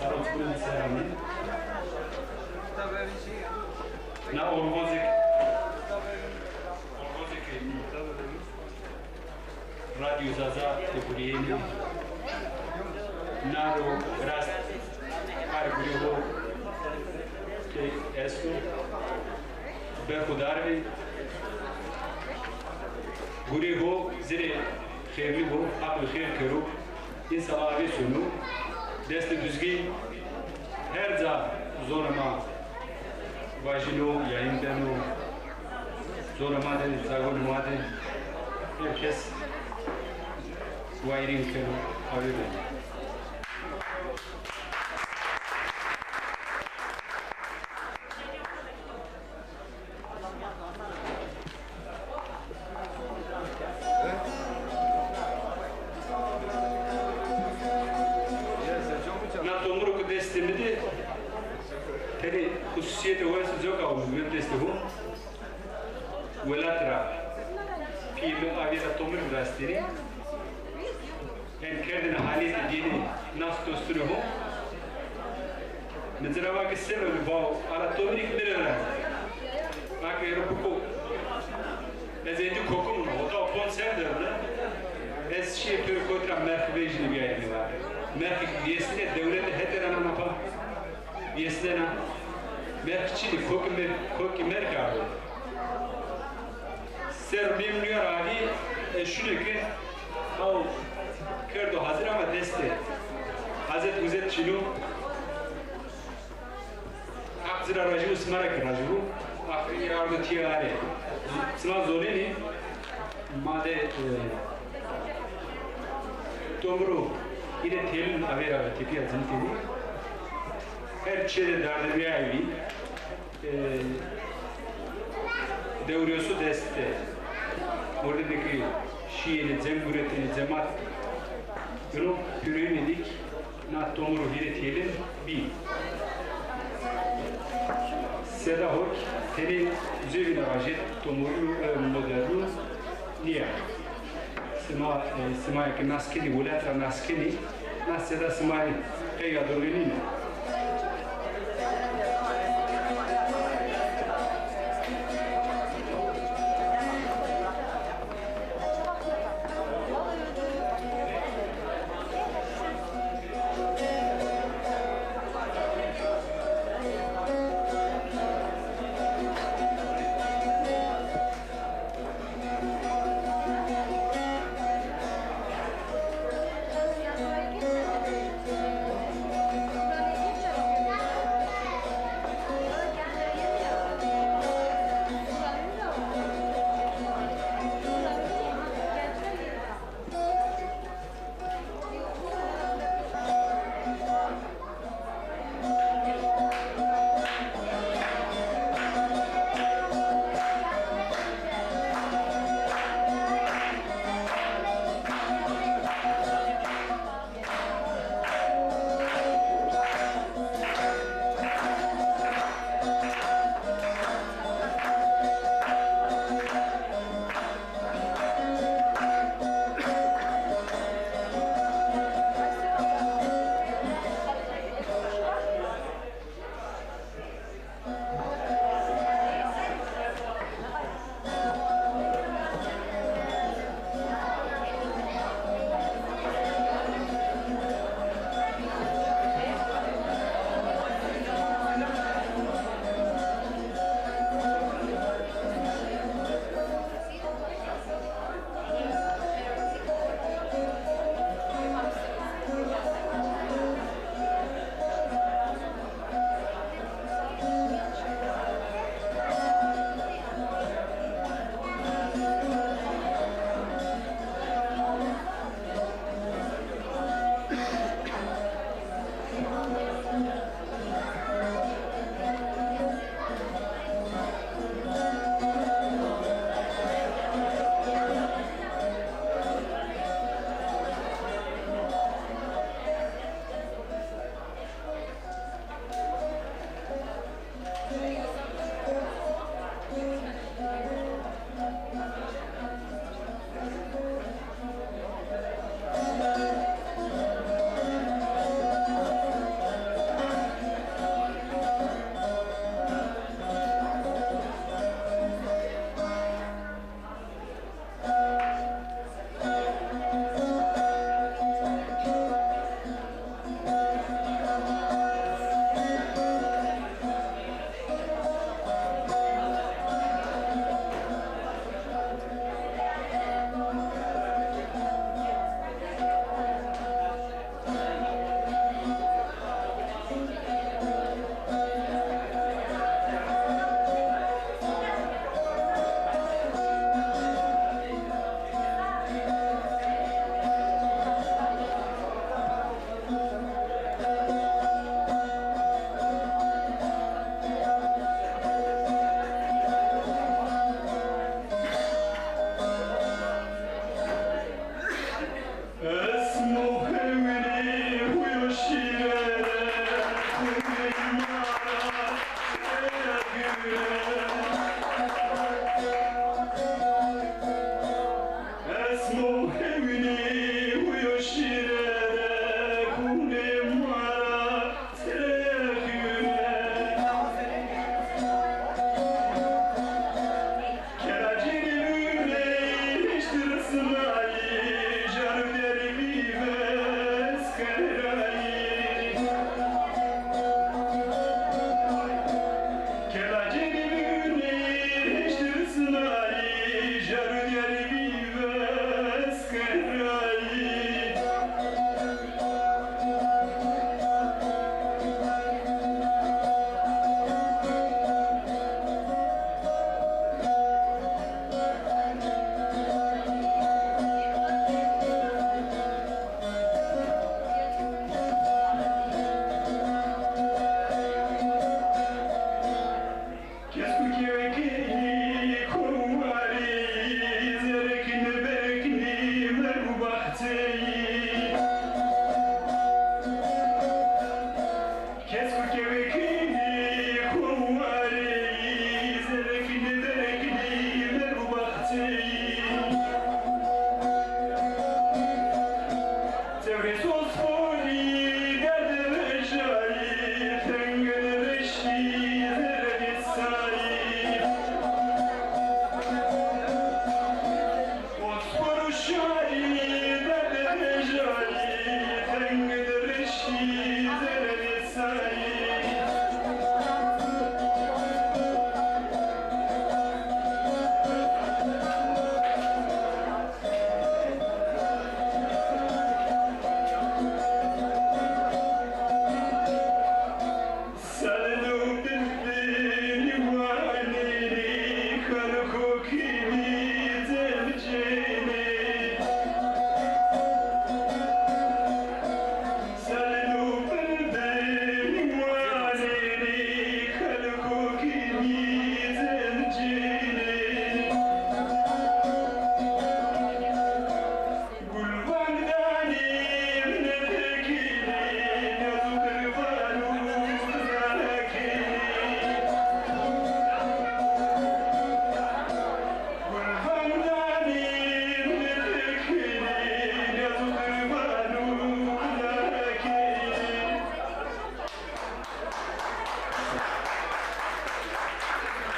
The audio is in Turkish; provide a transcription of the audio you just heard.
sarılsın serami. Na Orgozik Radio Zaza Teburieni Naro Rast Arguriho Esto Berkudarvi Guriho Zire Khevliho Akıl Khev Keru İnsa Avi Sunu Deste Düzgin her za zorama Vajino, yayındano, zoramade, zagonumade, herkes wairing kenu avire. Na tomuru destemidi teri hususiyeti varsa çok avuzun deste bu. Velatra fiili avira tomur rastiri. En kendine haliyeti dini nas dosturu bu. Nezira ki sebebi bu ara tomurik nereye? Bak Europu ezedi kokum o da pon senderle. Es şey bir kontra merkezli bir yer var. Merkez diyesine devlete heteran ama diyesine merkezli koki merkez. Ser memnuniyor abi şunu ki o kerdo hazır ama deste Hazret Uzet Çinu akzira raju smarak raju akri yardı tiyare sınav zoreni made tomru ile telin avera tipiya zintini her şeyde derdemiye evi devriyosu deste oradaki Şii'nin zemguretini zemat bunu püremedik na tomru hiretiyelim bir seda hok teri zevine vajet tomru modernu niye sima ki naskeni volatra naskeni nas seda sima kaya dorgeni kimi